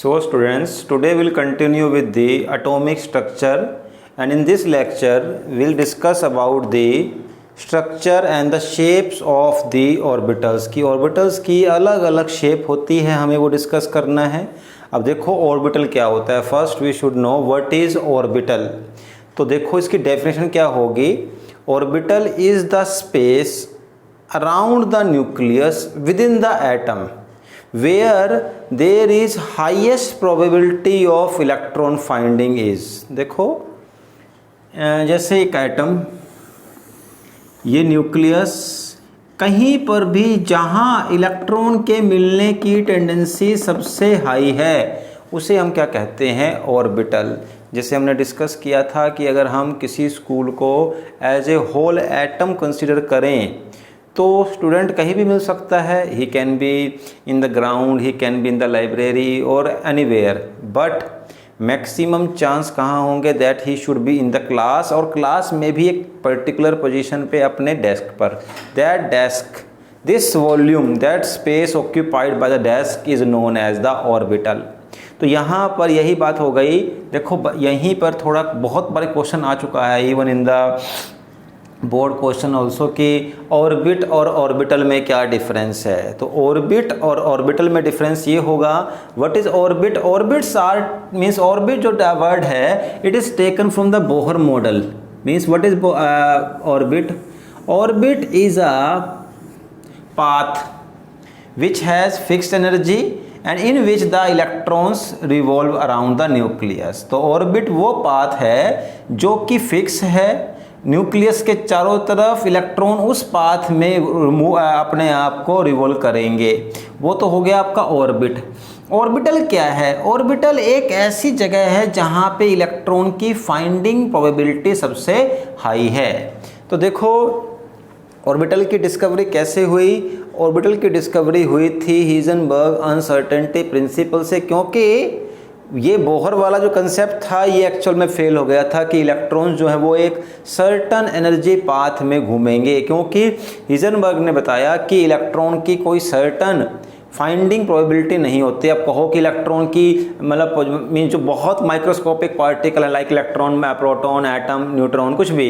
So students, today we'll continue with the atomic structure, and in this lecture we'll discuss about the structure and the shapes of the orbitals की orbitals की अलग अलग shape होती है, हमें वो discuss करना है। अब देखो orbital क्या होता है। First we should know what is orbital। तो देखो इसकी definition क्या होगी। Orbital is the space around the nucleus within the atom where there is highest probability of electron finding is। देखो जैसे एक एटम, ये न्यूक्लियस, कहीं पर भी जहां इलेक्ट्रॉन के मिलने की टेंडेंसी सबसे हाई है उसे हम क्या कहते हैं, ऑर्बिटल। जैसे हमने डिस्कस किया था कि अगर हम किसी स्कूल को as a whole atom consider करें तो स्टूडेंट कहीं भी मिल सकता है। He can be in the ground, he can be in the library और एनीवेयर, बट मैक्सिमम चांस कहाँ होंगे, that he should be in the class, और क्लास में भी एक पर्टिकुलर पोजीशन पे अपने डेस्क पर। That desk, this volume, that space occupied by the desk is known as the orbital. तो यहाँ पर यही बात हो गई। देखो यहीं पर थोड़ा बहुत बड़ा क्वेश्चन आ चुका है, even in the board question also, कि ऑर्बिट और ऑर्बिटल में क्या डिफरेंस है। तो ऑर्बिट और ऑर्बिटल में डिफरेंस ये होगा, what is orbit. Orbits are means orbit जो वर्ड है it is taken from the Bohr model. Means what is orbit. Orbit is a path which has fixed energy and in which the electrons revolve around the nucleus। तो orbit वो path है जो कि fix है, nucleus के चारों तरफ electron उस पाथ में अपने आप को रिवॉल्व करेंगे, वो तो हो गया आपका ऑर्बिट। ऑर्बिटल क्या है। ऑर्बिटल एक ऐसी जगह है जहाँ पे इलेक्ट्रॉन की फाइंडिंग प्रोबेबिलिटी सबसे हाई है। तो देखो ऑर्बिटल की डिस्कवरी कैसे हुई। ऑर्बिटल की डिस्कवरी हुई थी हीजनबर्ग अनसर्टेनिटी प्रिंसिपल से, क्योंकि ये बोहर वाला जो कंसेप्ट था ये एक्चुअल में फेल हो गया था कि इलेक्ट्रॉन्स जो है वो एक सर्टन एनर्जी पाथ में घूमेंगे, क्योंकि हीजनबर्ग ने बताया कि इलेक्ट्रॉन की कोई सर्टन फाइंडिंग प्रोबेबिलिटी नहीं होती। अब कहो कि इलेक्ट्रॉन की मतलब मीन जो बहुत माइक्रोस्कोपिक पार्टिकल है like electron, proton, atom, neutron, कुछ भी,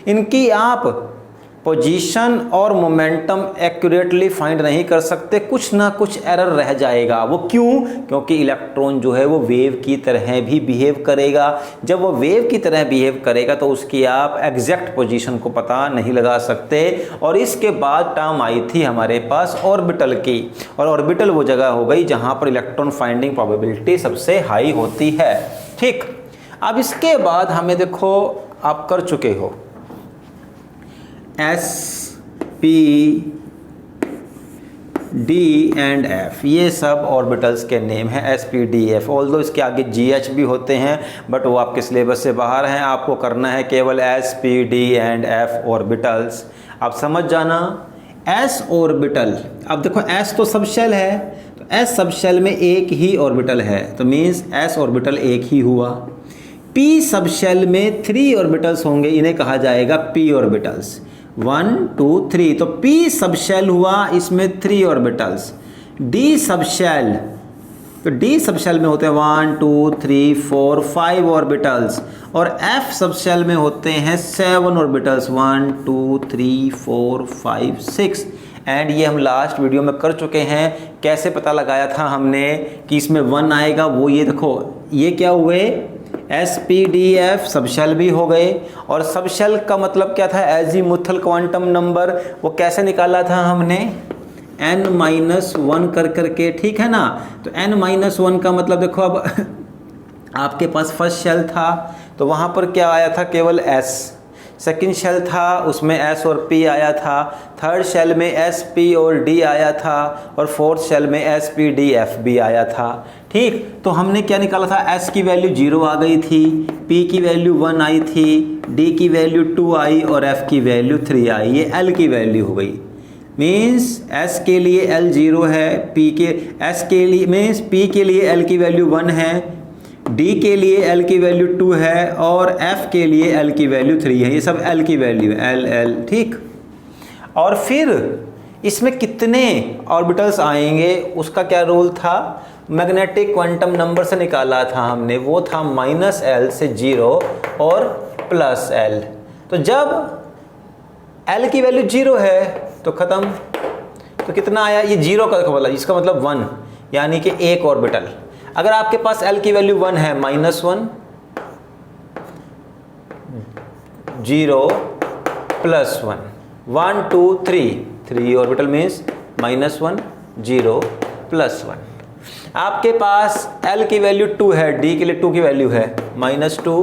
इनकी आप पोजीशन और मोमेंटम एक्यूरेटली फाइंड नहीं कर सकते, कुछ ना कुछ एरर रह जाएगा। वो क्यों? क्योंकि इलेक्ट्रॉन जो है वो वेव की तरह भी बिहेव करेगा। जब वो वेव की तरह बिहेव करेगा तो उसकी आप एग्जैक्ट पोजीशन को पता नहीं लगा सकते। और इसके बाद टर्म आई थी हमारे पास ऑर्बिटल की, और ऑर्बिटल वो जगह हो गई जहाँ पर इलेक्ट्रॉन फाइंडिंग प्रोबेबिलिटी सबसे हाई होती है। ठीक, अब इसके बाद हमें देखो आप कर चुके हो S P D and F, ये सब ऑर्बिटल्स के नेम हैं। S P D F, although इसके आगे जी एच भी होते हैं बट वो आपके सिलेबस से बाहर हैं। आपको करना है केवल S P D and F orbitals. आप समझ जाना एस ऑर्बिटल। अब देखो एस तो सब शेल है, तो एस सब शेल में एक ही ऑर्बिटल है, तो मीन्स एस ऑर्बिटल एक ही हुआ। पी सब शेल में 3 ऑर्बिटल्स होंगे, इन्हें कहा जाएगा पी ऑर्बिटल्स। 1 2 3, तो p सब शेल हुआ, इसमें 3 ऑर्बिटल्स। d सब शेल, तो d सब शेल में होते हैं 1 2 3 4 5 ऑर्बिटल्स, और f सब शेल में होते हैं 7 ऑर्बिटल्स 1 2 3 4 5 6। एंड ये हम लास्ट वीडियो में कर चुके हैं। कैसे पता लगाया था हमने कि इसमें 1 आएगा, वो ये देखो ये क्या हुए, S P D F sub shell भी हो गए। और सब शेल का मतलब क्या था, एजीमुथल क्वांटम नंबर, वो कैसे निकाला था हमने, n-1 कर करके, ठीक है ना। तो n-1 का मतलब देखो अब आपके पास फर्स्ट शेल था तो वहाँ पर क्या आया था, केवल s। सेकंड शेल था उसमें s और p आया था। थर्ड शेल में s p और d आया था, और फोर्थ शेल में s p d f भी आया था। ठीक, तो हमने क्या निकाला था, s की वैल्यू 0 आ गई थी, p की वैल्यू 1 आई थी, d की वैल्यू 2 आई और f की वैल्यू 3 आई। ये l की वैल्यू हो गई। मीन्स s के लिए l 0 है, p के s के लिए मीन्स p के लिए l की वैल्यू 1 है, d के लिए l की वैल्यू 2 है, और f के लिए l की वैल्यू 3 है। ये सब l की वैल्यू है, l l। ठीक, और फिर इसमें कितने ऑर्बिटल्स आएंगे उसका क्या रूल था, मैग्नेटिक क्वांटम नंबर से निकाला था हमने, वो था -L से 0 और +L। तो जब L की वैल्यू 0 है तो ख़त्म। तो कितना आया, ये 0 का बोला, इसका मतलब 1, यानी कि एक ऑर्बिटल। अगर आपके पास L की वैल्यू 1 है, -1 0 +1 1 2 3 ऑर्बिटल मीन्स -1 0 +1। आपके पास L की वैल्यू 2 है, D के लिए 2 की वैल्यू है, -2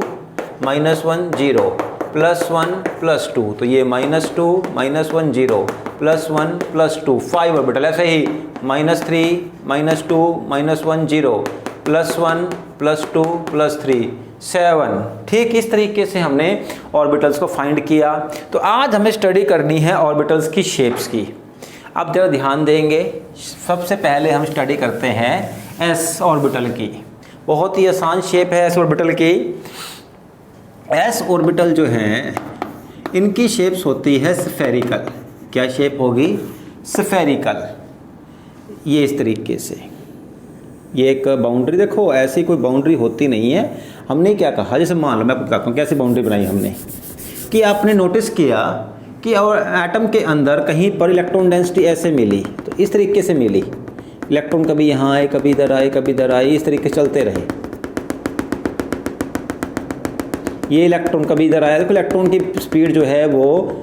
-1 0 +1 +2, तो ये -2 -1 0 +1 +2 5 ऑर्बिटल। ऐसे ही -3 -2 -1 0 +1 +2 +3 7। ठीक इस तरीके से हमने ऑर्बिटल्स को फाइंड किया। तो आज हमें स्टडी करनी है ऑर्बिटल्स की शेप्स की। अब जरा ध्यान देंगे, सबसे पहले हम स्टडी करते हैं एस ऑर्बिटल की। बहुत ही आसान शेप है एस ऑर्बिटल की। एस ऑर्बिटल जो हैं इनकी शेप्स होती है स्फेरिकल। क्या शेप होगी, स्फेरिकल। ये इस तरीके से, ये एक बाउंड्री, देखो ऐसी कोई बाउंड्री होती नहीं है। हमने क्या कहा, जैसे मान लो मैं आपको बताता हूँ कैसे बाउंड्री बनाई हमने, कि आपने नोटिस किया कि और एटम के अंदर कहीं पर इलेक्ट्रॉन डेंसिटी ऐसे मिली, तो इस तरीके से मिली, इलेक्ट्रॉन कभी यहाँ आए कभी इधर आए कभी इधर आए, इस तरीके से चलते रहे। ये इलेक्ट्रॉन कभी इधर आया, देखो इलेक्ट्रॉन की स्पीड जो है वो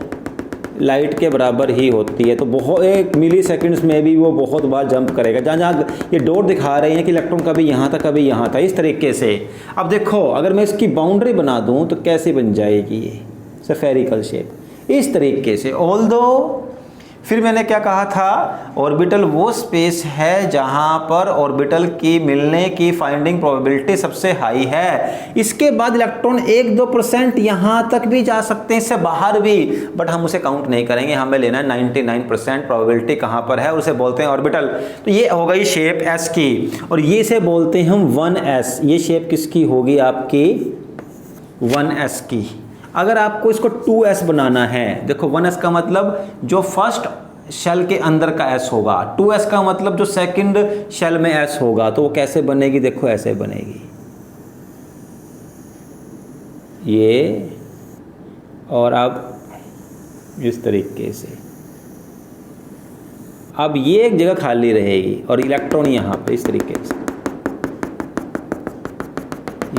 लाइट के बराबर ही होती है, तो बहुत 1 मिली सेकेंड्स में भी वो बहुत बार जंप करेगा। जहाँ जहाँ ये डॉट दिखा रहे हैं कि इलेक्ट्रॉन कभी यहाँ था कभी यहाँ था, इस तरीके से। अब देखो अगर मैं इसकी बाउंड्री बना दूँ तो कैसे बन जाएगी, ये स्फेरिकल शेप इस तरीके से। ऑल्दो फिर मैंने क्या कहा था, ऑर्बिटल वो स्पेस है जहाँ पर ऑर्बिटल की मिलने की फाइंडिंग प्रोबेबिलिटी सबसे हाई है। इसके बाद इलेक्ट्रॉन 1-2% यहाँ तक भी जा सकते हैं, इससे बाहर भी, बट हम उसे काउंट नहीं करेंगे। हमें लेना है 99% प्रोबेबिलिटी कहाँ पर है और उसे बोलते हैं ऑर्बिटल। तो ये हो गई शेप एस की, और ये इसे बोलते हैं हम 1s। ये शेप किसकी होगी, आपकी 1s की। अगर आपको इसको 2s बनाना है, देखो 1s का मतलब जो फर्स्ट शेल के अंदर का s होगा, 2s का मतलब जो सेकंड शेल में s होगा। तो वो कैसे बनेगी, देखो ऐसे बनेगी ये, और अब इस तरीके से। अब ये एक जगह खाली रहेगी और इलेक्ट्रॉन यहाँ पे इस तरीके से,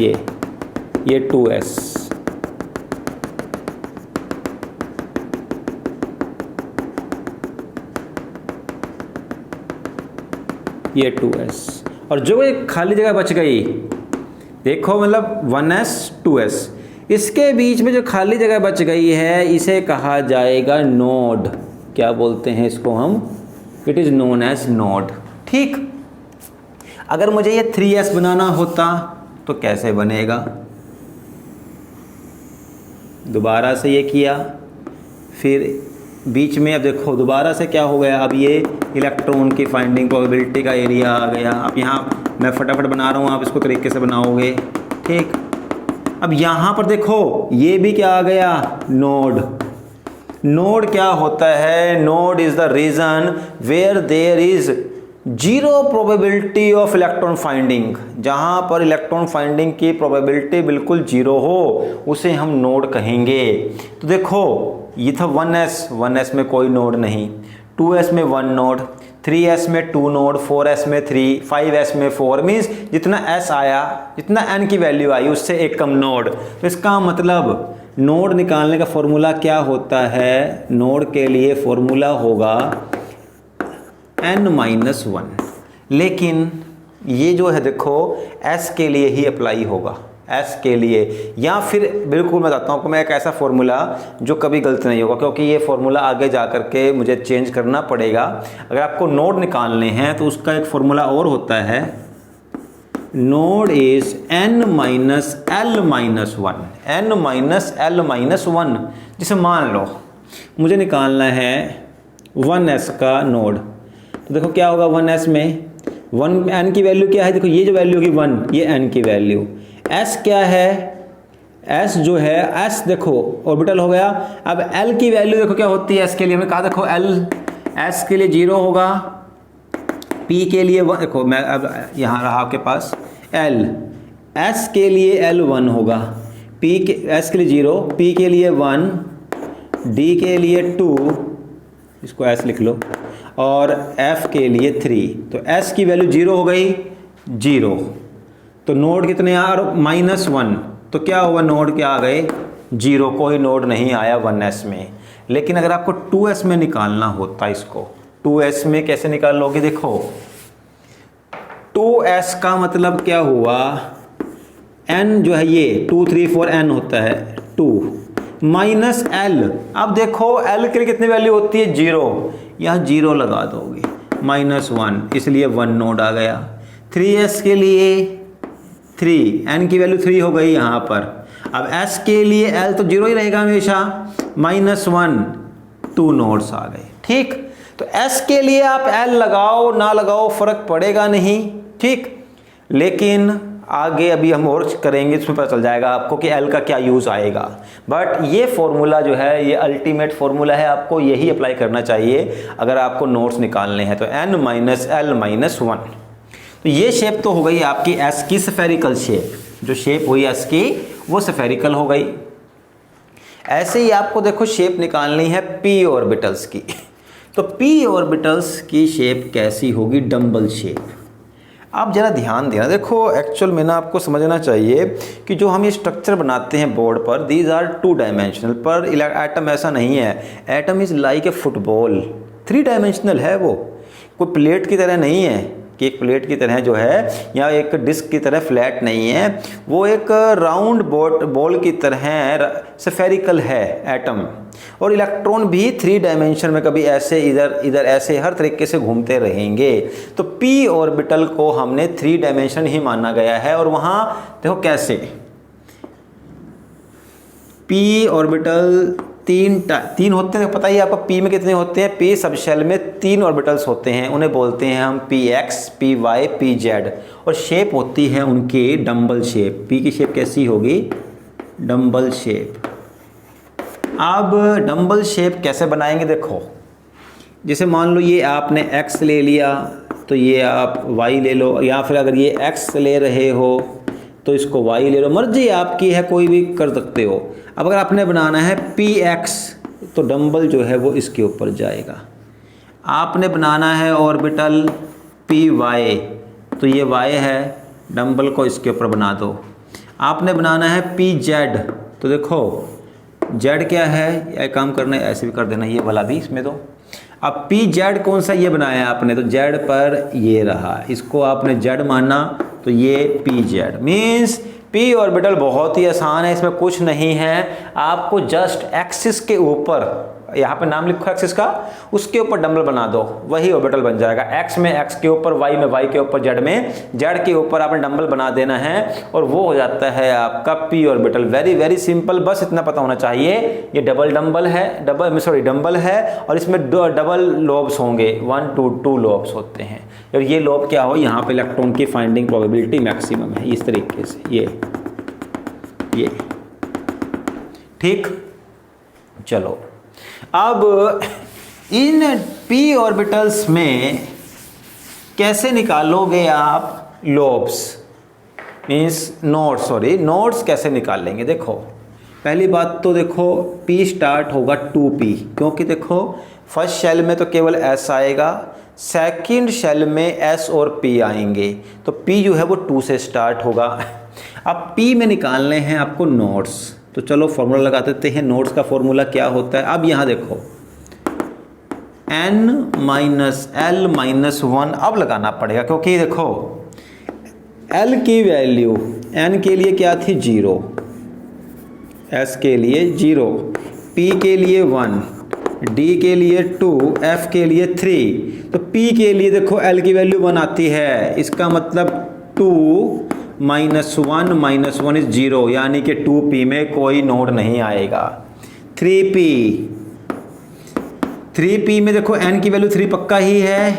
ये 2s। ये 2s, और जो एक खाली जगह बच गई, देखो मतलब 1s 2s, इसके बीच में जो खाली जगह बच गई है इसे कहा जाएगा नोड। क्या बोलते हैं इसको हम, it is known as node. ठीक, अगर मुझे ये 3s बनाना होता तो कैसे बनेगा, दोबारा से ये किया, फिर बीच में अब देखो दोबारा से क्या हो गया, अब ये इलेक्ट्रॉन की फाइंडिंग प्रोबेबिलिटी का एरिया आ गया। अब यहाँ मैं फटाफट बना रहा हूँ, आप इसको तरीके से बनाओगे। ठीक, अब यहाँ पर देखो ये भी क्या आ गया, नोड। नोड क्या होता है, node is the region where there is 0 probability of electron finding. जहाँ पर इलेक्ट्रॉन फाइंडिंग की प्रोबेबिलिटी बिल्कुल 0 हो उसे हम नोड कहेंगे। तो देखो ये था 1s में कोई नोड नहीं, 2s में 1 नोड, 3s में 2 नोड, 4s में 3, 5s में 4, मीन्स जितना s आया, जितना n की वैल्यू आई उससे एक कम नोड। तो इसका मतलब नोड निकालने का फॉर्मूला क्या होता है, नोड के लिए फॉर्मूला होगा n-1। लेकिन ये जो है देखो s के लिए ही अप्लाई होगा, s के लिए। या फिर बिल्कुल मैं बताता हूँ आपको मैं एक ऐसा फॉर्मूला जो कभी गलत नहीं होगा, क्योंकि ये फॉर्मूला आगे जा कर के मुझे चेंज करना पड़ेगा। अगर आपको नोड निकालने हैं तो उसका एक फॉर्मूला और होता है, नोड इज n-l-1, n-l-1। जिसे मान लो मुझे निकालना है 1s का नोड, तो देखो क्या होगा 1s में 1 n की वैल्यू क्या है, देखो ये जो वैल्यू होगी 1, ये n की वैल्यू। s क्या है, s जो है s देखो ऑर्बिटल हो गया। अब l की वैल्यू देखो क्या होती है s के लिए, हमने कहा देखो l एस के लिए 0 होगा, पी के लिए 1, देखो मैं अब यहाँ रहा आपके पास एल, एस के लिए एल 1 होगा, पी के एस के लिए 0, पी के लिए 1, डी के लिए 2, इसको एस लिख लो, और एफ के लिए 3। तो एस की वैल्यू 0 हो गई, 0, तो नोड कितने आ -1, तो क्या हुआ, नोड क्या आ गए 0, कोई नोड नहीं आया 1s में। लेकिन अगर आपको 2s में निकालना होता, इसको 2s में कैसे निकाल लोगे, देखो 2s का मतलब क्या हुआ, n जो है ये 2 3 4 n होता है 2 माइनस l। अब देखो l के लिए कितनी वैल्यू होती है 0, यहाँ 0 लगा दोगे, -1, इसलिए 1 नोड आ गया। 3s के लिए 3, n की वैल्यू 3 हो गई यहाँ पर। अब s के लिए l तो 0 ही रहेगा हमेशा, -1, 2 नोड्स आ गए। ठीक, तो s के लिए आप l लगाओ ना लगाओ फर्क पड़ेगा नहीं, ठीक। लेकिन आगे अभी हम और करेंगे, इसमें पता चल जाएगा आपको कि l का क्या यूज़ आएगा। बट ये फॉर्मूला जो है ये अल्टीमेट फॉर्मूला है, आपको यही अप्लाई करना चाहिए अगर आपको नोट्स निकालने हैं। तो n माइनस l माइनस 1, तो ये शेप तो हो गई आपकी s की स्फेरिकल शेप, जो शेप हुई s की वो स्फेरिकल हो गई। ऐसे ही आपको देखो शेप निकालनी है p ऑर्बिटल्स की। तो p ऑर्बिटल्स की शेप कैसी होगी, डम्बल शेप। आप ज़रा ध्यान देना, देखो एक्चुअल में ना आपको समझना चाहिए कि जो हम ये स्ट्रक्चर बनाते हैं बोर्ड पर, दीज आर 2 डायमेंशनल, पर एटम ऐसा नहीं है। Atom is like a football, 3 dimensional है वो, कोई प्लेट की तरह नहीं है कि एक प्लेट की तरह जो है या एक डिस्क की तरह फ्लैट नहीं है, वो एक राउंड बॉल की तरह स्फेरिकल है एटम। और इलेक्ट्रॉन भी 3 डायमेंशन में कभी ऐसे इधर इधर ऐसे हर तरीके से घूमते रहेंगे। तो p ऑर्बिटल को हमने 3 डायमेंशन ही माना गया है। और वहाँ देखो कैसे p ऑर्बिटल तीन होते हैं, पता ही आपको p में कितने होते हैं। p सब शेल में 3 ऑर्बिटल्स होते हैं, उन्हें बोलते हैं हम px, py, pz। और शेप होती है उनकी डम्बल शेप। p की शेप कैसी होगी, डम्बल शेप। अब डम्बल शेप कैसे बनाएंगे, देखो जैसे मान लो ये आपने x ले लिया तो ये आप y ले लो, या फिर अगर ये x ले रहे हो तो इसको y ले लो, मर्जी आपकी है, कोई भी कर सकते हो। अब अगर आपने बनाना है px तो डम्बल जो है वो इसके ऊपर जाएगा। आपने बनाना है ऑर्बिटल py तो ये y है, डम्बल को इसके ऊपर बना दो। आपने बनाना है pz तो देखो z क्या है, यह काम करना है, ऐसे भी कर देना, ये वाला भी इसमें दो। अब pz कौन सा ये बनाया आपने, तो z पर ये रहा, इसको आपने z माना तो ये pz मीन्स p ऑर्बिटल बहुत ही आसान है, इसमें कुछ नहीं है। आपको जस्ट एक्सिस के ऊपर, यहाँ पे नाम लिखो एक्सिस का, उसके ऊपर डम्बल बना दो, वही ऑर्बिटल बन जाएगा। x में x के ऊपर, y में y के ऊपर, z में z के ऊपर आपने डम्बल बना देना है और वो हो जाता है आपका p orbital. Very very simple, बस इतना पता होना चाहिए ये डम्बल है और इसमें डबल लोब्स होंगे, 1 to 2 लोब्स होते हैं। और ये लोब क्या हो, यहाँ पे इलेक्ट्रॉन की फाइंडिंग प्रोबेबिलिटी मैक्सिमम है, इस तरीके से ये ठीक। चलो अब इन p ऑर्बिटल्स में कैसे निकालोगे आप लोब्स, मीन्स नोड्स कैसे निकाल लेंगे। देखो पहली बात तो देखो p स्टार्ट होगा 2p, क्योंकि देखो फर्स्ट शेल में तो केवल s आएगा, सेकंड शेल में s और p आएंगे, तो p जो है वो 2 से स्टार्ट होगा। अब p में निकालने हैं आपको नोड्स, तो चलो फॉर्मूला लगा देते हैं। नोड्स का फॉर्मूला क्या होता है, अब यहाँ देखो n माइनस l माइनस 1 अब लगाना पड़ेगा, क्योंकि देखो l की वैल्यू n के लिए क्या थी 0, s के लिए 0, p के लिए 1, d के लिए 2, f के लिए 3। तो p के लिए देखो l की वैल्यू 1 आती है, इसका मतलब 2 माइनस 1 इज 0, यानी कि 2p में कोई नोड नहीं आएगा। 3p में देखो n की वैल्यू 3 पक्का ही है,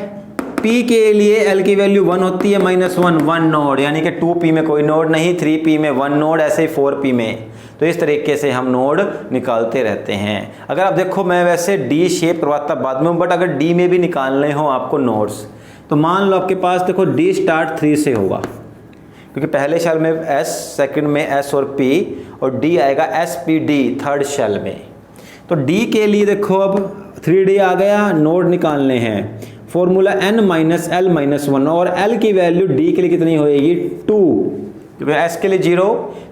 p के लिए l की वैल्यू 1 होती है, -1 1 नोड, यानी कि 2p में कोई नोड नहीं, 3p में 1 नोड, ऐसे ही 4p में। तो इस तरीके से हम नोड निकालते रहते हैं। अगर आप देखो, मैं वैसे डी शेप करवाता बाद में, बट अगर डी में भी निकालने हो आपको नोड्स, तो मान लो आपके पास देखो डी स्टार्ट 3 से होगा, क्योंकि पहले शेल में s, सेकंड में s और p, और d आएगा spd थर्ड शेल में। तो d के लिए देखो अब 3d आ गया, नोड निकालने हैं, formula n minus l minus 1, और l की वैल्यू d के लिए कितनी होएगी 2, s के लिए 0,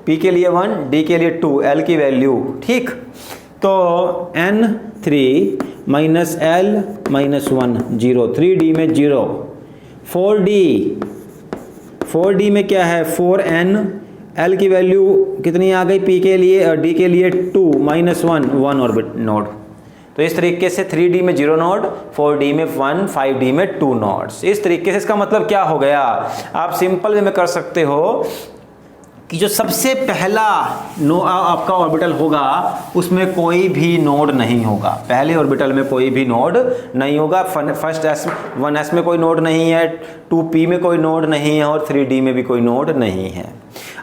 p के लिए 1, d के लिए 2, l की वैल्यू, ठीक। तो n3 minus l minus 1 0, 3d में 0, 4d में क्या है 4n, l की वैल्यू कितनी आ गई p के लिए और d के लिए 2 माइनस 1 1 ऑर्बिट नोड। तो इस तरीके से 3d में 0 नोड, 4d में 1, 5d में 2 नोड्स। इस तरीके से इसका मतलब क्या हो गया, आप सिंपल वे में कर सकते हो कि जो सबसे पहला आपका ऑर्बिटल होगा उसमें कोई भी नोड नहीं होगा, पहले ऑर्बिटल में कोई भी नोड नहीं होगा। फर्स्ट s 1s में कोई नोड नहीं है, 2p में कोई नोड नहीं है, और 3d में भी कोई नोड नहीं है।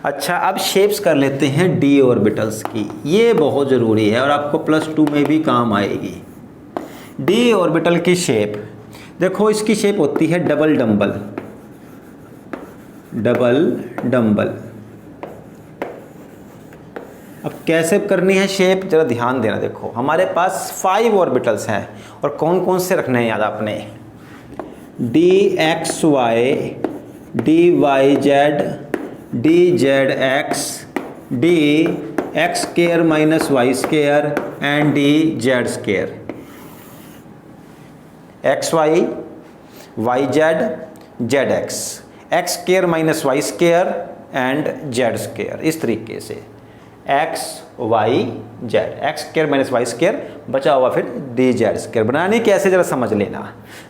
अच्छा, अब शेप्स कर लेते हैं d ऑर्बिटल्स की, ये बहुत ज़रूरी है और आपको +2 में भी काम आएगी। d ऑर्बिटल की शेप देखो, इसकी शेप होती है डबल डम्बल, डबल डम्बल। अब कैसे करनी है शेप, जरा ध्यान देना। देखो हमारे पास 5 ऑर्बिटल्स हैं, और कौन कौन से रखने हैं याद आपने, dxy, dyz, dzx, dx square minus y square and dz square, xy, yz, zx, x square minus y square and z square. इस तरीके से x y z, x square minus y square बचा हुआ, फिर dz स्क्वायर। बनाने कैसे जरा समझ लेना।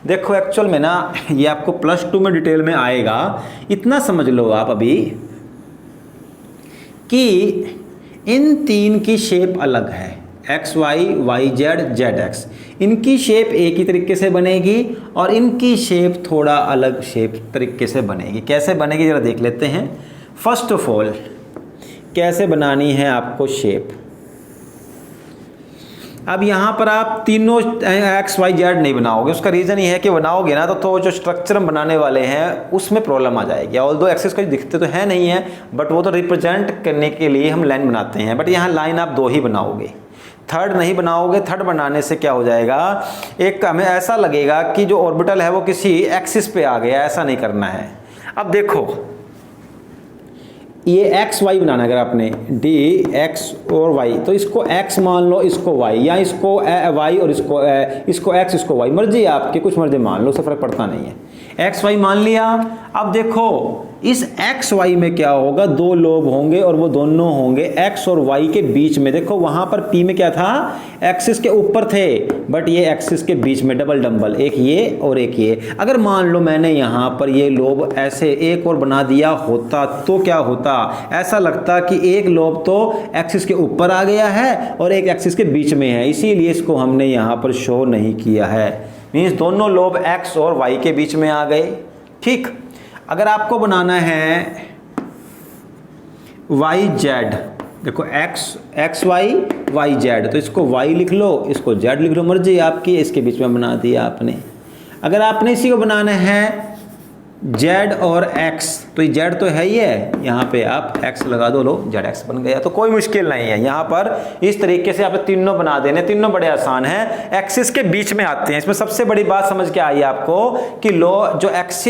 देखो एक्चुअल में ना ये आपको +2 में डिटेल में आएगा, इतना समझ लो आप अभी कि इन तीन की शेप अलग है, X Y Y Z Z X, इनकी शेप एक ही तरीके से बनेगी और इनकी शेप थोड़ा अलग शेप तरीके से बनेगी। कैसे बनेगी जरा देख लेते हैं। फर्स्ट ऑफ ऑल कैसे बनानी है आपको शेप। अब यहाँ पर आप तीनों एक्स वाई जेड नहीं बनाओगे, उसका रीज़न ये है कि बनाओगे ना तो जो स्ट्रक्चर हम बनाने वाले हैं उसमें प्रॉब्लम आ जाएगी। ऑल्दो एक्सिस का दिखते तो है नहीं है, बट वो तो रिप्रेजेंट करने के लिए हम लाइन बनाते हैं, बट यहाँ लाइन आप 2 ही बनाओगे, थर्ड नहीं बनाओगे। थर्ड बनाने से क्या हो जाएगा, एक हमें ऐसा लगेगा कि जो ऑर्बिटल है वो किसी एक्सिस पे आ गया, ऐसा नहीं करना है। अब देखो ये एक्स वाई बनाना है, अगर आपने डी एक्स और वाई तो इसको एक्स मान लो, इसको वाई, या इसको वाई और इसको एक्स इसको वाई, मर्जी आपकी, कुछ मर्जी मान लो, उससे फर्क पड़ता नहीं है। एक्स वाई मान लिया। अब देखो इस एक्स वाई में क्या होगा, 2 लोब होंगे और वो दोनों होंगे एक्स और वाई के बीच में। देखो वहां पर पी में क्या था, एक्सिस के ऊपर थे, बट ये एक्सिस के बीच में डबल डम्बल, एक ये और एक ये। अगर मान लो मैंने यहाँ पर ये लोब ऐसे एक और बना दिया होता तो क्या होता, ऐसा लगता कि एक लोब तो एक्सिस के ऊपर आ गया है और एक एक्सिस के बीच में है, इसीलिए इसको हमने यहाँ पर शो नहीं किया है। मीन्स दोनों लोब एक्स और वाई के बीच में आ गए। ठीक, अगर आपको बनाना है वाई जेड, देखो एक्स वाई वाई जेड, तो इसको वाई लिख लो, इसको जेड लिख लो, मर्जी आपकी, इसके बीच में बना दिया आपने। अगर आपने इसी को बनाना है जेड और एक्स, तो ये जेड तो है ही है, यहाँ पे आप एक्स लगा दो, लो जेड एक्स बन गया, तो कोई मुश्किल नहीं है। यहाँ पर इस तरीके से आप तीनों बना देने, तीनों बड़े आसान हैं, एक्सिस के बीच में आते हैं। इसमें सबसे बड़ी बात समझ के आई आपको कि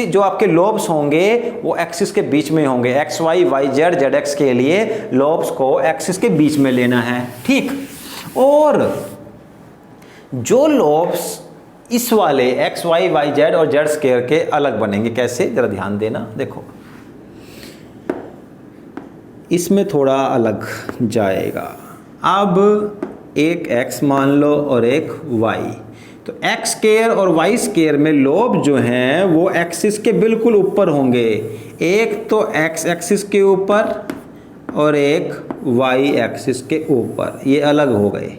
जो आपके लोब्स होंगे वो एक्सिस के बीच में होंगे। X Y Y Z Z X के लिए लोब्स को एक्सिस के बीच में लेना है। ठीक, और जो लोब्स इस वाले एक्स वाई वाई जेड और जेड स्क्वायर के अलग बनेंगे, कैसे जरा ध्यान देना। देखो इसमें थोड़ा अलग जाएगा। अब एक एक्स मान लो और एक वाई, तो एक्स स्क्वायर और वाई स्क्वायर में लोब जो हैं वो एक्सिस के बिल्कुल ऊपर होंगे, एक तो एक्स एक्सिस के ऊपर और एक वाई एक्सिस के ऊपर, ये अलग हो गए,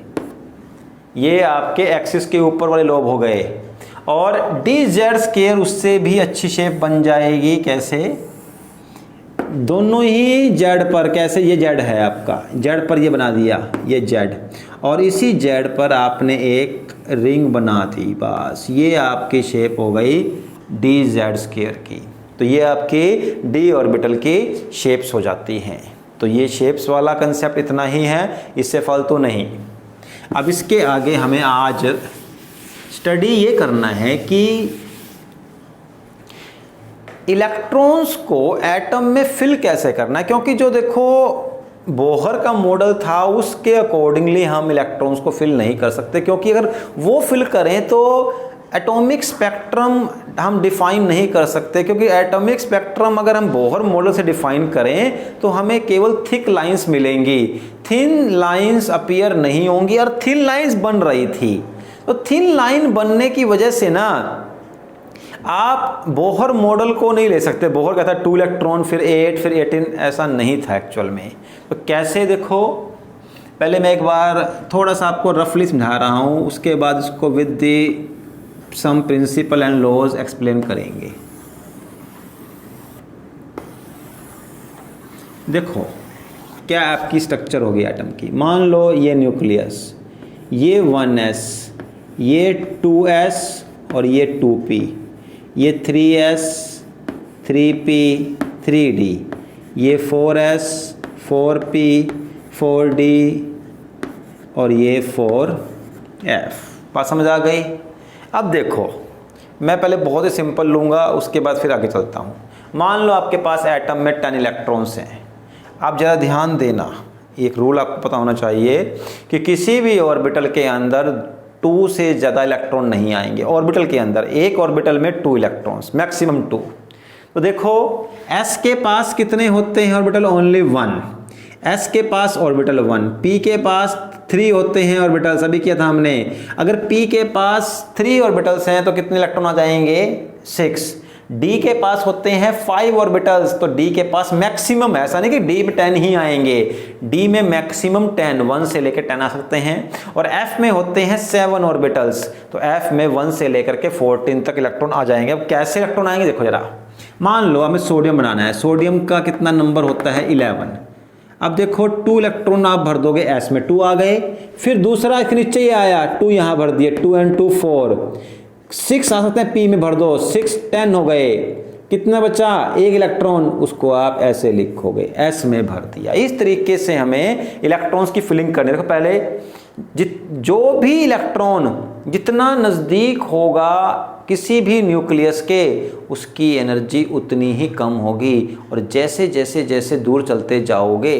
ये आपके एक्सिस के ऊपर वाले लोब हो गए। और डी जेड स्क्वायर उससे भी अच्छी शेप बन जाएगी। कैसे? दोनों ही जेड पर, कैसे ये जेड है आपका, जेड पर ये बना दिया ये जेड, और इसी जेड पर आपने एक रिंग बना दी, बस ये आपकी शेप हो गई डी जेड स्क्वायर की। तो ये आपकी डी ऑर्बिटल की शेप्स हो जाती हैं। तो ये शेप्स वाला कंसेप्ट इतना ही है, इससे फालतू नहीं। अब इसके आगे हमें आज स्टडी ये करना है कि इलेक्ट्रॉन्स को एटम में फिल कैसे करना है, क्योंकि जो देखो बोहर का मॉडल था उसके अकॉर्डिंगली हम इलेक्ट्रॉन्स को फिल नहीं कर सकते, क्योंकि अगर वो फिल करें तो एटॉमिक स्पेक्ट्रम हम डिफाइन नहीं कर सकते, क्योंकि एटॉमिक स्पेक्ट्रम अगर हम बोहर मॉडल से डिफाइन करें तो हमें केवल थिक लाइंस मिलेंगी, थिन लाइंस अपीयर नहीं होंगी, और थिन लाइंस बन रही थी। तो थिन लाइन बनने की वजह से ना आप बोहर मॉडल को नहीं ले सकते। बोहर कहता है 2 इलेक्ट्रॉन फिर 8 फिर 18, ऐसा नहीं था एक्चुअल में। तो कैसे? देखो पहले मैं एक बार थोड़ा सा आपको रफली समझा रहा हूँ, उसके बाद इसको with the some principle and laws explain करेंगे। देखो क्या आपकी स्ट्रक्चर होगी एटम की। मान लो ये न्यूक्लियस, ये 1s, ये 2s और ये 2p, ये 3s, 3p, 3d, ये 4s, 4p, 4d और ये 4f। बात समझ आ गई? अब देखो मैं पहले बहुत ही सिंपल लूँगा, उसके बाद फिर आगे चलता हूँ। मान लो आपके पास एटम में 10 इलेक्ट्रॉन्स हैं। आप ज़रा ध्यान देना, एक रूल आपको पता होना चाहिए कि किसी भी ऑर्बिटल के अंदर 2 से ज़्यादा इलेक्ट्रॉन नहीं आएंगे। ऑर्बिटल के अंदर एक ऑर्बिटल में 2 इलेक्ट्रॉन्स, मैक्सिमम 2। तो देखो s के पास कितने होते हैं ऑर्बिटल? ओनली 1। s के पास ऑर्बिटल 1, p के पास 3 होते हैं ऑर्बिटल्स, अभी किया था हमने। अगर p के पास 3 ऑर्बिटल्स हैं तो कितने इलेक्ट्रॉन आ जाएंगे? 6। d के पास होते हैं 5 ऑर्बिटल्स, तो d के पास मैक्सिमम, ऐसा नहीं कि d में 10 ही आएंगे, d में मैक्सिमम 10, 1 से लेकर 10 आ सकते हैं। और f में होते हैं 7 ऑर्बिटल्स, तो f में 1 से लेकर के 14 तक इलेक्ट्रॉन आ जाएंगे। अब कैसे इलेक्ट्रॉन आएंगे देखो जरा। मान लो हमें सोडियम बनाना है, सोडियम का कितना नंबर होता है? 11। अब देखो 2 इलेक्ट्रॉन आप भर दोगे, s में 2 आ गए, फिर दूसरा इसके नीचे ये आया, 2 यहाँ भर दिए, 2 and 2 4, 6 आ सकते हैं, p में भर दो, 6 10 हो गए, कितना बचा? 1 इलेक्ट्रॉन, उसको आप ऐसे लिखोगे, s में भर दिया। इस तरीके से हमें इलेक्ट्रॉन्स की फिलिंग करनी है। देखो पहले जो भी इलेक्ट्रॉन जितना नज़दीक होगा किसी भी न्यूक्लियस के, उसकी एनर्जी उतनी ही कम होगी, और जैसे जैसे जैसे दूर चलते जाओगे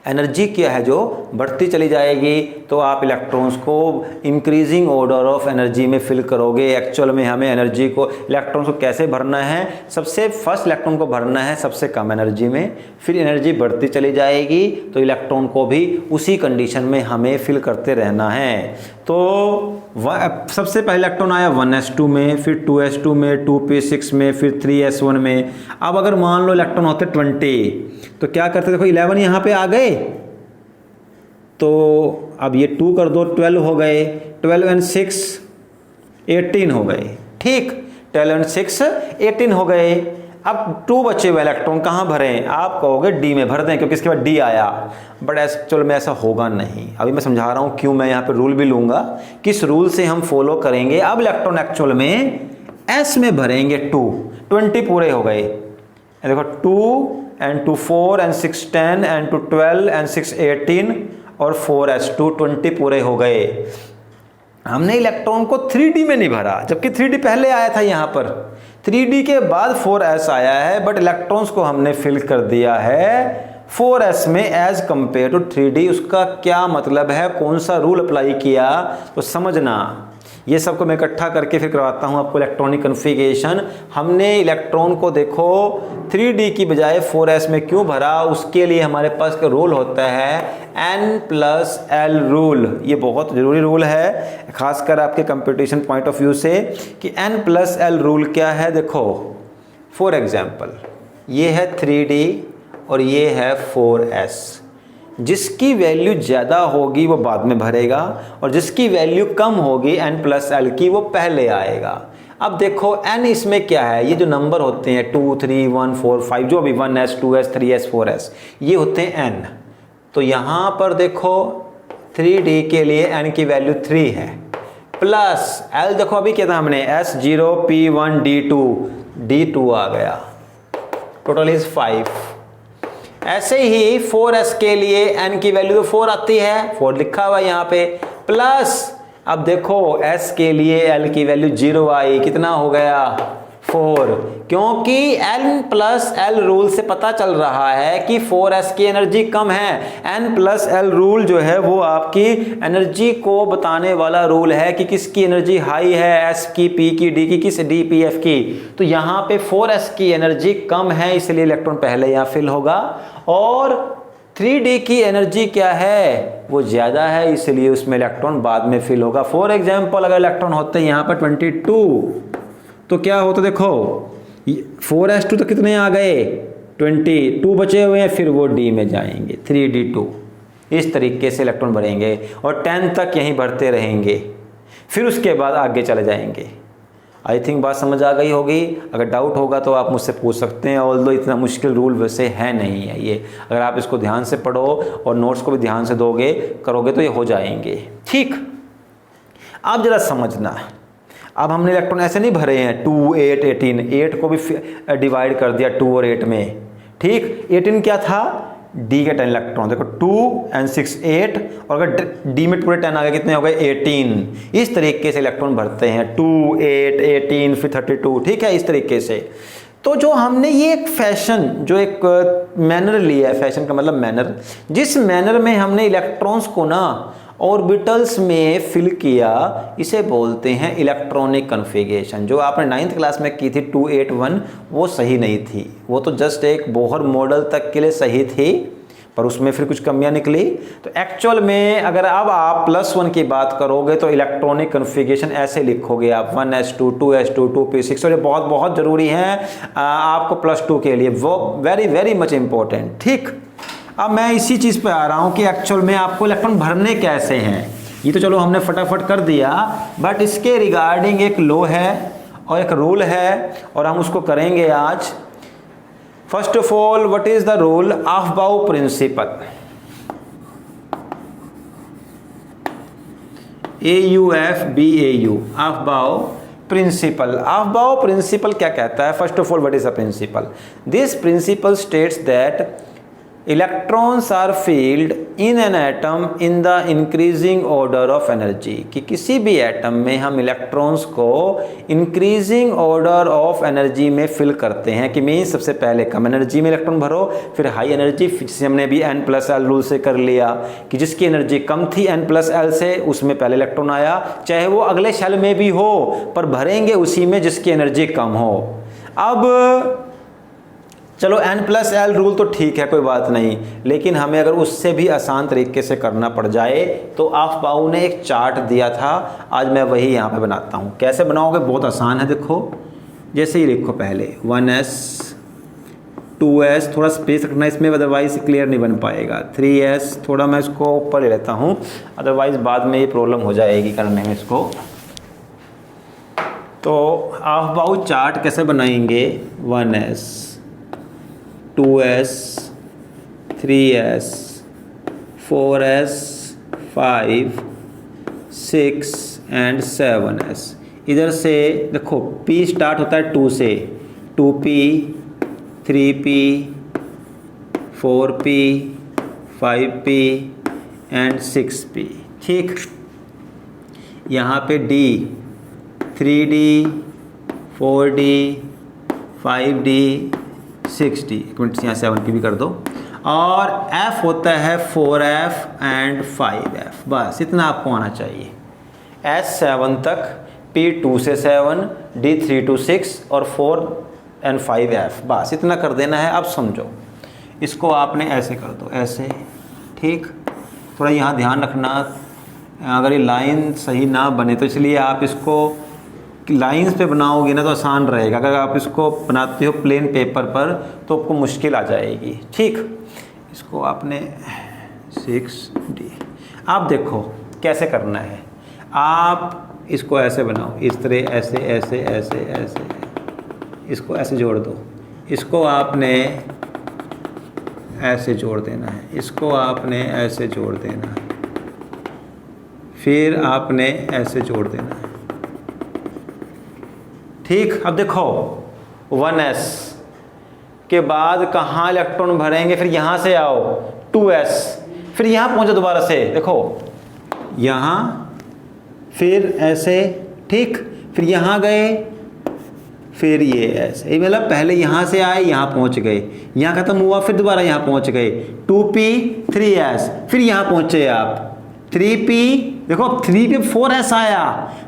एनर्जी क्या है जो बढ़ती चली जाएगी। तो आप इलेक्ट्रॉन्स को इंक्रीजिंग ऑर्डर ऑफ एनर्जी में फिल करोगे। एक्चुअल में हमें एनर्जी को, इलेक्ट्रॉन्स को कैसे भरना है? सबसे फर्स्ट इलेक्ट्रॉन को भरना है सबसे कम एनर्जी में, फिर एनर्जी बढ़ती चली जाएगी, तो इलेक्ट्रॉन को भी उसी कंडीशन में हमें फिल करते रहना है। तो सबसे पहले इलेक्ट्रॉन आया 1s2 में, फिर 2s2 में, 2p6 में, फिर 3s1 में। अब अगर मान लो इलेक्ट्रॉन होते 20, तो क्या करते? देखो 11 यहाँ पे आ गए, तो अब ये 2 कर दो, 12 हो गए, 12 and 6 18 हो गए, ठीक, 12 and 6 18 हो गए। अब 2 बचे हुए इलेक्ट्रॉन कहाँ भरें? आप कहोगे डी में भर दें, क्योंकि इसके बाद डी आया, बट एक्चुअल में ऐसा होगा नहीं। अभी मैं समझा रहा हूँ क्यों, मैं यहाँ पे रूल भी लूँगा, किस रूल से हम फॉलो करेंगे। अब इलेक्ट्रॉन एक्चुअल में एस में भरेंगे 2, 20 पूरे हो गए, देखो 2 and 2 4 and 6 10 and 2 12 and 6 18 और 4s2 20 पूरे हो गए। हमने इलेक्ट्रॉन को 3d में नहीं भरा, जबकि 3d पहले आया था यहाँ पर, 3d के बाद 4s आया है, बट इलेक्ट्रॉन्स को हमने फिल कर दिया है 4s में एज कंपेयर टू 3d। उसका क्या मतलब है, कौन सा रूल अप्लाई किया, तो समझना। ये सबको मैं इकट्ठा करके फिर करवाता हूँ आपको इलेक्ट्रॉनिक कन्फिगरेशन। हमने इलेक्ट्रॉन को देखो 3d की बजाय 4s में क्यों भरा, उसके लिए हमारे पास का रूल होता है n+l रूल। ये बहुत ज़रूरी रूल है, खासकर आपके कंपटीशन पॉइंट ऑफ व्यू से, कि n+l रूल क्या है। देखो फॉर एग्जाम्पल ये है 3d और ये है 4s, जिसकी वैल्यू ज़्यादा होगी वो बाद में भरेगा और जिसकी वैल्यू कम होगी n+l की वो पहले आएगा। अब देखो n इसमें क्या है, ये जो नंबर होते हैं 2, 3, 1, 4, 5 जो भी 1s, 2s, 3s, 4s ये होते हैं n। तो यहाँ पर देखो 3d के लिए n की वैल्यू 3 है प्लस l देखो अभी क्या था हमने s0 p1 d2 आ गया, टोटल इज 5। ऐसे ही 4s के लिए n की वैल्यू तो 4 आती है, 4 लिखा हुआ है यहाँ पे, प्लस अब देखो s के लिए l की वैल्यू 0 आई, कितना हो गया 4, क्योंकि n+l रूल से पता चल रहा है कि 4s की एनर्जी कम है। n+l रूल जो है वो आपकी एनर्जी को बताने वाला रूल है कि किसकी एनर्जी हाई है, s की, p की, d की, किस d, p, f की। तो यहाँ पे 4s की एनर्जी कम है इसलिए इलेक्ट्रॉन पहले यहाँ फिल होगा, और 3d की एनर्जी क्या है वो ज़्यादा है इसलिए उसमें इलेक्ट्रॉन बाद में फिल होगा। फॉर एग्जाम्पल अगर इलेक्ट्रॉन होते हैं यहाँ पर 22 तो क्या होता, देखो 4s2 तो कितने आ गए 22 बचे हुए हैं, फिर वो d में जाएंगे 3d2। इस तरीके से इलेक्ट्रॉन भरेंगे और 10 तक यहीं भरते रहेंगे, फिर उसके बाद आगे चले जाएंगे। आई थिंक बात समझ आ गई होगी। अगर डाउट होगा तो आप मुझसे पूछ सकते हैं, ऑल्दो इतना मुश्किल रूल वैसे है नहीं है ये। अगर आप इसको ध्यान से पढ़ो और नोट्स को भी ध्यान से दोगे करोगे तो ये हो जाएंगे। ठीक, आप जरा समझना, अब हमने इलेक्ट्रॉन ऐसे नहीं भरे हैं 2, 8, 18, 8 को भी डिवाइड कर दिया 2 और 8 में। ठीक, 18 क्या था d के 10 इलेक्ट्रॉन, देखो 2 and 6 8, और अगर d में पूरे 10 आ गए कितने हो गए 18। इस तरीके से इलेक्ट्रॉन भरते हैं 2, 8, 18 फिर 32। ठीक है, इस तरीके से। तो जो हमने ये एक फैशन, जो एक मैनर लिया है, फैशन का मतलब मैनर, जिस मैनर में हमने इलेक्ट्रॉन्स को ना ऑर्बिटल्स में फिल किया, इसे बोलते हैं इलेक्ट्रॉनिक कन्फिगरेशन। जो आपने 9th क्लास में की थी 281 वो सही नहीं थी, वो तो जस्ट एक बोहर मॉडल तक के लिए सही थी, पर उसमें फिर कुछ कमियां निकली। तो एक्चुअल में अगर अब आप +1 की बात करोगे तो इलेक्ट्रॉनिक कन्फिगरेशन ऐसे लिखोगे आप 1s2 2s2 2p6, और ये बहुत बहुत ज़रूरी है आपको +2 के लिए, वो वेरी वेरी मच इम्पोर्टेंट। ठीक, अब मैं इसी चीज़ पे आ रहा हूँ कि एक्चुअल में आपको इलेक्ट्रॉन भरने कैसे हैं। ये तो चलो हमने फटाफट कर दिया, बट इसके रिगार्डिंग एक लॉ है और एक रूल है और हम उसको करेंगे आज। First of all, what is the rule? Aufbau principle. AUFBAU, Aufbau principle. Aufbau principle क्या कहता है? First of all, what is the principle? This principle states that electrons are filled in an atom in the increasing order of energy, कि किसी भी atom में हम electrons को increasing order of energy में फिल करते हैं। कि मीन सबसे पहले कम एनर्जी में इलेक्ट्रॉन भरो, फिर हाई एनर्जी, जिसे हमने भी n+l रूल से कर लिया कि जिसकी एनर्जी कम थी n+l से उसमें पहले इलेक्ट्रॉन आया, चाहे वो अगले शेल में भी हो, पर भरेंगे उसी में जिसकी एनर्जी कम हो। अब चलो n+l रूल तो ठीक है, कोई बात नहीं, लेकिन हमें अगर उससे भी आसान तरीके से करना पड़ जाए तो ऑफबाउ ने एक चार्ट दिया था, आज मैं वही यहाँ पे बनाता हूँ। कैसे बनाओगे? बहुत आसान है, देखो जैसे ही लिखो पहले 1s 2s, थोड़ा स्पेस रखना इसमें अदरवाइज क्लियर नहीं बन पाएगा, 3s, थोड़ा मैं इसको ऊपर ले लेता हूँ अदरवाइज बाद में ये प्रॉब्लम हो जाएगी करने में इसको। तो ऑफबाउ चार्ट कैसे बनाएंगे? 1s 2s 3s 4s 5 6 and 7s। इधर से देखो P स्टार्ट होता है 2 से, 2p 3p 4p 5p and 6p। ठीक, यहाँ पे D 3d 4d 5d 6d, एक मिनट यहाँ 7p भी कर दो, और F होता है 4f एंड 5f। बस इतना आपको आना चाहिए। S 7 तक, P 2 से 7, D 3 to 6 और 4 एंड 5f, बस इतना कर देना है। अब समझो, इसको आपने ऐसे कर दो, ऐसे। ठीक, थोड़ा यहाँ ध्यान रखना, अगर ये लाइन सही ना बने तो इसलिए आप इसको लाइंस पे बनाओगे ना तो आसान रहेगा, अगर आप इसको बनाते हो प्लेन पेपर पर तो आपको मुश्किल आ जाएगी। ठीक, इसको आपने 6d। आप देखो कैसे करना है, आप इसको ऐसे बनाओ, इस तरह ऐसे ऐसे ऐसे ऐसे, इसको ऐसे जोड़ दो, इसको आपने ऐसे जोड़ देना है, इसको आपने ऐसे जोड़ देना है, फिर आपने ऐसे जोड़ देना है। ठीक, अब देखो 1s के बाद कहाँ इलेक्ट्रॉन भरेंगे, फिर यहाँ से आओ 2s, फिर यहाँ पहुँचो दोबारा से, देखो यहाँ, फिर ऐसे, ठीक, फिर यहाँ गए, फिर ये ऐसे, ये मतलब पहले यहाँ से आए, यहाँ पहुँच गए, यहाँ ख़त्म हुआ, फिर दोबारा यहाँ पहुँच गए, 2p 3s, फिर यहाँ पहुँचे आप 3p, देखो 3p 4s आया,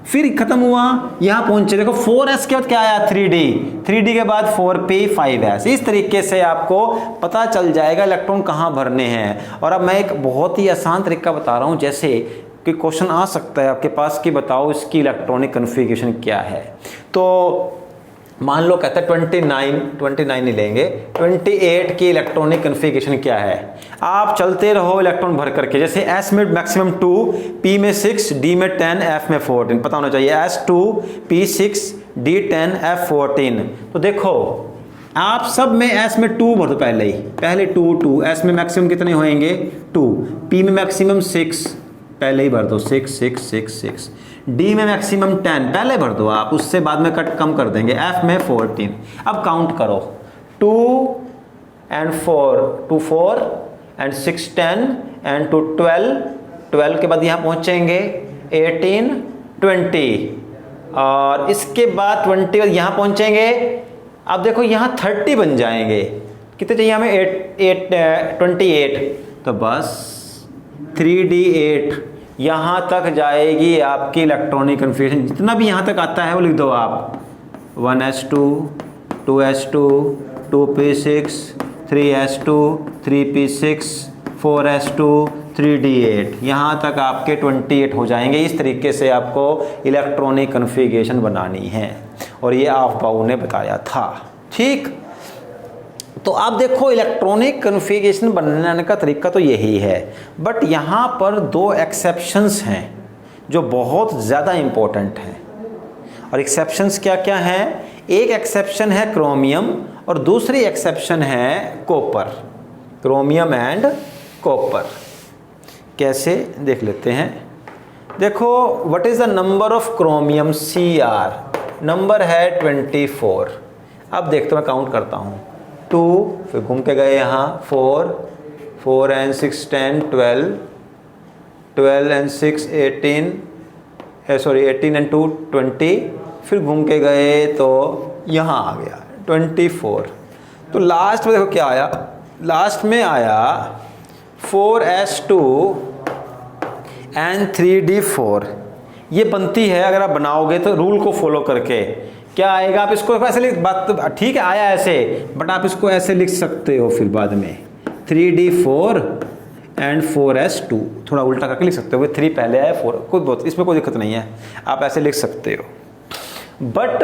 फिर खत्म हुआ, यहाँ पहुंचे, देखो 4s के बाद क्या आया 3d, 3d के बाद 4p 5s। इस तरीके से आपको पता चल जाएगा इलेक्ट्रॉन कहाँ भरने हैं। और अब मैं एक बहुत ही आसान तरीका बता रहा हूँ, जैसे कि क्वेश्चन आ सकता है आपके पास कि बताओ इसकी इलेक्ट्रॉनिक कन्फिग्रेशन क्या है। तो मान लो कहता है 29 नहीं लेंगे, 28 की इलेक्ट्रॉनिक कन्फिग्रेशन क्या है। आप चलते रहो इलेक्ट्रॉन भर करके, जैसे S में मैक्सिमम 2, P में 6, D में 10, F में 14, पता होना चाहिए S2 P6 D10 F14। तो देखो आप सब में S में 2 भर दो, पहले 2 S में मैक्सिमम कितने होंगे 2, P में मैक्सिमम 6 पहले ही भर दो, 6 6 6 6, D में मैक्सिमम 10 पहले भर दो आप, उससे बाद में कम कर देंगे, F में 14। अब काउंट करो 2 and 4 2 4 and 6 10 and 2 12, 12 के बाद यहाँ पहुँचेंगे 18 20, और इसके बाद 20 यहाँ पहुँचेंगे। अब देखो यहाँ 30 बन जाएंगे, कितने चाहिए हमें 28, तो बस 3d8 यहाँ तक जाएगी आपकी इलेक्ट्रॉनिक कन्फिग्रेशन। जितना भी यहाँ तक आता है वो लिख दो आप, 1s2 2s2 2p6 3s2 3p6 4s2 3d8, यहाँ तक आपके 28 हो जाएंगे। इस तरीके से आपको इलेक्ट्रॉनिक कन्फिग्रेशन बनानी है, और ये ऑफबाउ ने बताया था। ठीक, तो आप देखो इलेक्ट्रॉनिक कन्फिग्रेशन बनाने का तरीका तो यही है, बट यहाँ पर 2 एक्सेप्शंस हैं जो बहुत ज़्यादा इम्पोर्टेंट हैं। और एक्सेप्शंस क्या क्या हैं? एक एक्सेप्शन है क्रोमियम और दूसरी एक्सेप्शन है कॉपर, क्रोमियम एंड कॉपर। कैसे देख लेते हैं। देखो what is the number of chromium Cr, number है 24। अब देखते मैं काउंट करता हूँ, 2, फिर घूम के गए यहाँ 4 and 6 10 12 and 6 18 and 2 20, फिर घूम के गए तो यहाँ आ गया 24। तो लास्ट में देखो क्या आया, लास्ट में आया 4s2 and 3d4। ये बनती है, अगर आप बनाओगे तो रूल को फॉलो करके क्या आएगा, आप इसको ऐसे लिख, बात तो ठीक है आया ऐसे, बट आप इसको ऐसे लिख सकते हो फिर बाद में 3d4 and 4s2, थोड़ा उल्टा करके लिख सकते हो, 3 पहले आया 4, कोई बहुत इसमें कोई दिक्कत नहीं है, आप ऐसे लिख सकते हो। बट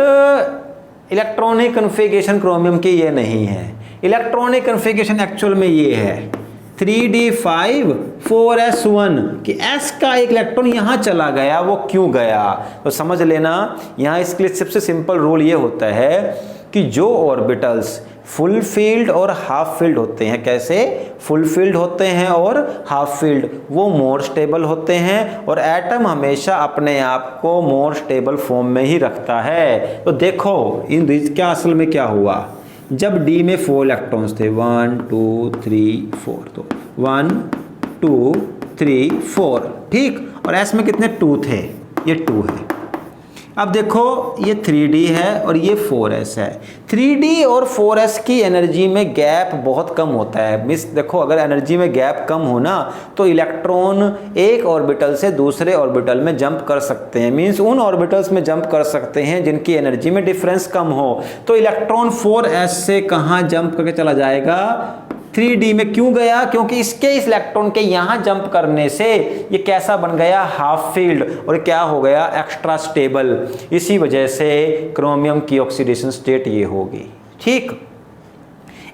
इलेक्ट्रॉनिक कन्फिग्रेशन क्रोमियम की ये नहीं है। इलेक्ट्रॉनिक कन्फिग्रेशन एक्चुअल में ये है 3d5 4s1 कि s का एक इलेक्ट्रॉन यहाँ चला गया, वो क्यों गया तो समझ लेना। यहाँ इसके लिए सबसे सिंपल रूल ये होता है कि जो ऑर्बिटल्स फुल फील्ड और हाफ फील्ड होते हैं, कैसे फुल फील्ड होते हैं और हाफ फील्ड, वो मोर स्टेबल होते हैं, और एटम हमेशा अपने आप को मोर स्टेबल फॉर्म में ही रखता है। तो देखो इन क्या असल में क्या हुआ, जब D में 4 इलेक्ट्रॉन्स थे 1 2 3 4, तो 1 2 3 4, ठीक, और S में कितने 2 थे, ये 2 है। अब देखो ये 3d है और ये 4s है। 3d और 4s की एनर्जी में गैप बहुत कम होता है। मिस देखो अगर एनर्जी में गैप कम हो ना तो इलेक्ट्रॉन एक ऑर्बिटल से दूसरे ऑर्बिटल में जंप कर सकते हैं, मींस उन ऑर्बिटल्स में जंप कर सकते हैं जिनकी एनर्जी में डिफरेंस कम हो। तो इलेक्ट्रॉन 4s से कहाँ जंप करके चला जाएगा, 3d में। क्यों गया, क्योंकि इसके इस इलेक्ट्रॉन के यहाँ जंप करने से ये कैसा बन गया, हाफ फील्ड, और क्या हो गया, एक्स्ट्रा स्टेबल। इसी वजह से क्रोमियम की ऑक्सीडेशन स्टेट ये होगी। ठीक,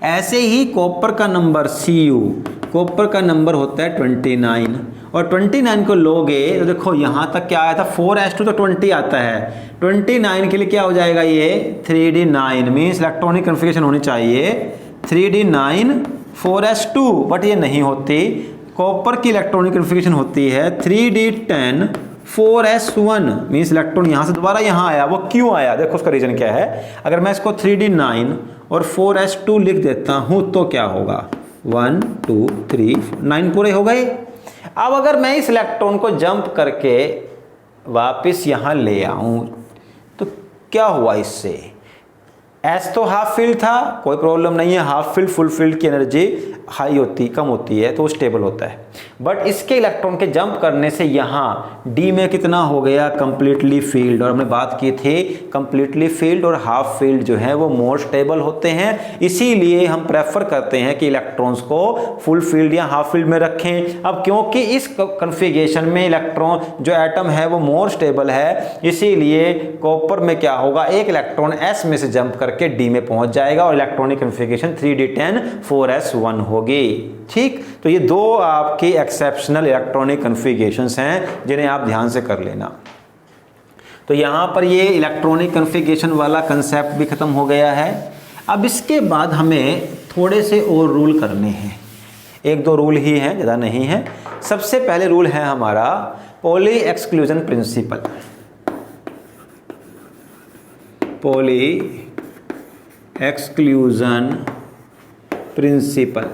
ऐसे ही कॉपर का नंबर Cu, कॉपर का नंबर होता है 29 और 29 को लोगे तो देखो यहाँ तक क्या आया था 4s2 तो 20 आता है, 29 के लिए क्या हो जाएगा ये 3d9 मीन्स इलेक्ट्रॉनिक कन्फिगरेशन होनी चाहिए 3d9 4s2 बट ये नहीं होती। कॉपर की इलेक्ट्रॉनिक कन्फिगरेशन होती है 3d10 4s1 मीन्स इलेक्ट्रॉन यहाँ से दोबारा यहाँ आया, वो क्यों आया देखो उसका रीजन क्या है। अगर मैं इसको 3d9 और 4s2 लिख देता हूँ तो क्या होगा 1 2 3 9 पूरे हो गए। अब अगर मैं इस इलेक्ट्रॉन को जंप करके वापस यहाँ ले आऊँ तो क्या हुआ इससे, एस तो हाफ फील्ड था कोई प्रॉब्लम नहीं है, हाफ फील्ड फुल फील्ड की एनर्जी हाई होती कम होती है तो स्टेबल होता है। बट इसके इलेक्ट्रॉन के जंप करने से यहाँ डी में कितना हो गया कंप्लीटली फील्ड, और हमने बात की थी कंप्लीटली फील्ड और हाफ फील्ड जो है वो मोर स्टेबल होते हैं, इसीलिए हम प्रेफर करते हैं कि इलेक्ट्रॉन्स को फुल फील्ड या हाफ फील्ड में रखें। अब क्योंकि इस कन्फिगरेशन में इलेक्ट्रॉन जो एटम है वो मोर स्टेबल है, इसीलिए कॉपर में क्या होगा एक इलेक्ट्रॉन एस में से जंप करके डी में पहुंच जाएगा और इलेक्ट्रॉनिक कन्फिगरेशन 3d10 4s1 होगी। ठीक, तो ये दो आपके एक्सेप्शनल इलेक्ट्रॉनिक कन्फिगरेशंस हैं जिन्हें आप ध्यान से कर लेना। तो यहां पर ये इलेक्ट्रॉनिक कन्फिगरेशन वाला कंसेप्ट भी खत्म हो गया है। अब इसके बाद हमें थोड़े से और रूल करने हैं, एक दो रूल ही हैं ज़्यादा नहीं है। सबसे पहले रूल है हमारा poly exclusion principle. Poly exclusion principle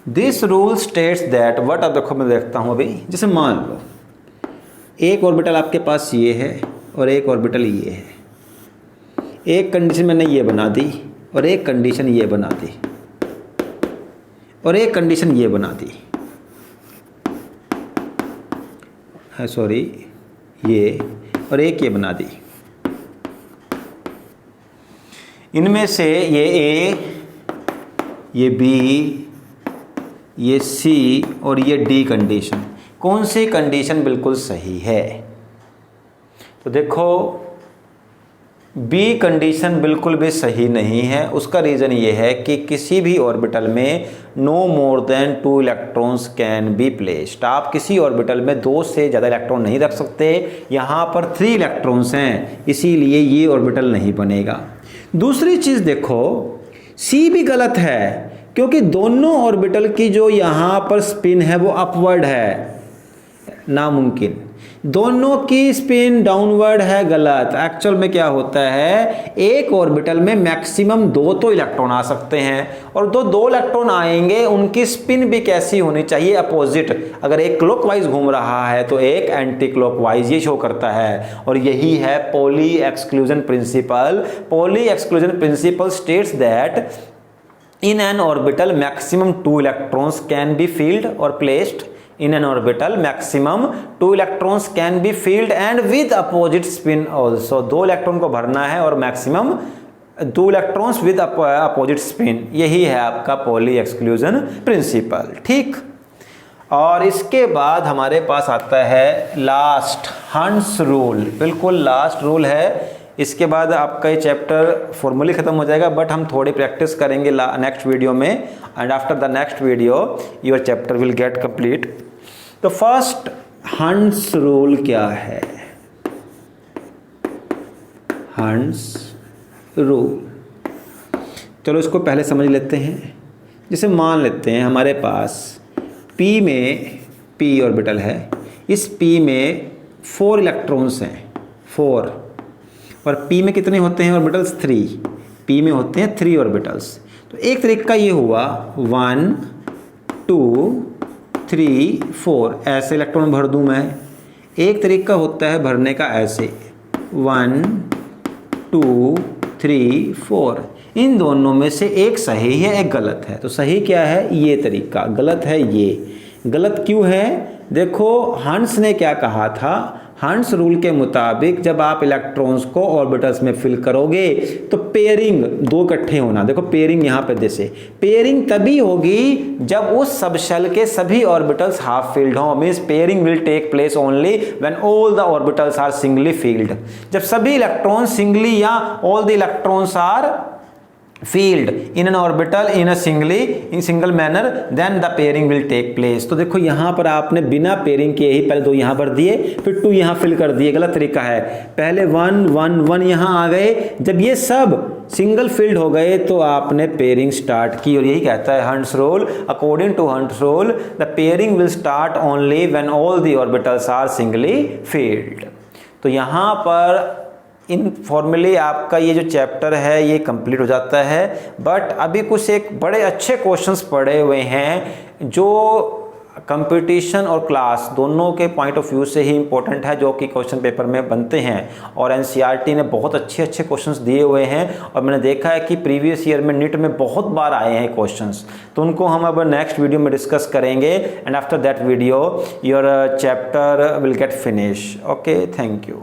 this rule states that what, अब देखो मैं देखता हूं अभी, जैसे मान लो एक ऑर्बिटल आपके पास ये है और एक ऑर्बिटल ये है, एक कंडीशन मैंने ये बना दी और एक कंडीशन ये बना दी और एक कंडीशन ये बना दी है, सॉरी ये और एक ये बना दी। इनमें से ये ए, ये बी, ये सी और ये डी कंडीशन, कौन सी कंडीशन बिल्कुल सही है? तो देखो बी कंडीशन बिल्कुल भी सही नहीं है। उसका रीज़न ये है कि किसी भी ऑर्बिटल में no more than 2 electrons can be placed. आप किसी ऑर्बिटल में 2 से ज़्यादा इलेक्ट्रॉन नहीं रख सकते, यहाँ पर 3 इलेक्ट्रॉन्स हैं, इसीलिए ये ऑर्बिटल नहीं बनेगा। दूसरी चीज़ देखो सी भी गलत है क्योंकि दोनों ऑर्बिटल की जो यहाँ पर स्पिन है वो अपवर्ड है, नामुमकिन। दोनों की स्पिन डाउनवर्ड है, गलत। एक्चुअल में क्या होता है एक ऑर्बिटल में मैक्सिमम 2 तो इलेक्ट्रॉन आ सकते हैं और 2 इलेक्ट्रॉन आएंगे, उनकी स्पिन भी कैसी होनी चाहिए अपोजिट। अगर एक क्लॉकवाइज घूम रहा है तो एक एंटी क्लॉकवाइज, ये शो करता है। और यही है poly exclusion principle. Poly exclusion principle states that in an orbital maximum 2 electrons can be filled or placed. In an orbital maximum 2 electrons can be filled and with opposite spin also. 2 electron को भरना है और maximum 2 electrons with opposite spin. यही है आपका poly exclusion principle. ठीक, और इसके बाद हमारे पास आता है लास्ट हंट्स रूल। बिल्कुल लास्ट रूल है, इसके बाद आपका ये चैप्टर फॉर्मली ख़त्म हो जाएगा, बट हम थोड़ी प्रैक्टिस करेंगे नेक्स्ट वीडियो में, and after the next video your chapter will get complete. तो फर्स्ट हंट्स रूल क्या है? हंट्स रूल, चलो इसको पहले समझ लेते हैं। जैसे मान लेते हैं हमारे पास P में P ऑर्बिटल है, इस P में 4 इलेक्ट्रॉन्स हैं, 4, और P में कितने होते हैं ऑर्बिटल्स? 3। P में होते हैं 3 ऑर्बिटल्स। तो एक तरीका ये हुआ 1 2 3 4, ऐसे इलेक्ट्रॉन भर दूं मैं। एक तरीका होता है भरने का ऐसे 1 2 3 4। इन दोनों में से एक सही है एक गलत है। तो सही क्या है? ये तरीका। गलत है ये। गलत क्यों है? देखो हंट्स ने क्या कहा था, हंट्स रूल के मुताबिक जब आप इलेक्ट्रॉन्स को ऑर्बिटल्स में फिल करोगे तो पेयरिंग, 2 इकट्ठे होना, देखो पेयरिंग यहाँ पे, जैसे पेयरिंग तभी होगी जब उस सबशेल के सभी ऑर्बिटल्स हाफ फील्ड हों। Means pairing will take place only when all the orbitals are singly filled. जब सभी इलेक्ट्रॉन सिंगली या all the electrons are field in an orbital in a single manner, then the pairing will take place। तो देखो यहाँ पर आपने बिना pairing के ही पहले 2 यहाँ पर दिए, फिर 2 यहाँ फिल कर दिए, गलत तरीका है। पहले 1 1 1 यहाँ आ गए, जब ये सब सिंगल फील्ड हो गए तो आपने पेयरिंग स्टार्ट की, और यही कहता है Hund's rule. According to Hund's rule the pairing will start only when all the orbitals are singly filled. तो यहाँ पर इन फॉर्मूले आपका ये जो चैप्टर है ये कंप्लीट हो जाता है। बट अभी कुछ एक बड़े अच्छे क्वेश्चंस पड़े हुए हैं जो कंपटीशन और क्लास दोनों के पॉइंट ऑफ व्यू से ही इंपॉर्टेंट है, जो कि क्वेश्चन पेपर में बनते हैं। और एनसीईआरटी ने बहुत अच्छे अच्छे क्वेश्चंस दिए हुए हैं, और मैंने देखा है कि प्रीवियस ईयर में नीट में बहुत बार आए हैं क्वेश्चंस। तो उनको हम अब नेक्स्ट वीडियो में डिस्कस करेंगे, and after that video your chapter will get finish. Okay, thank you.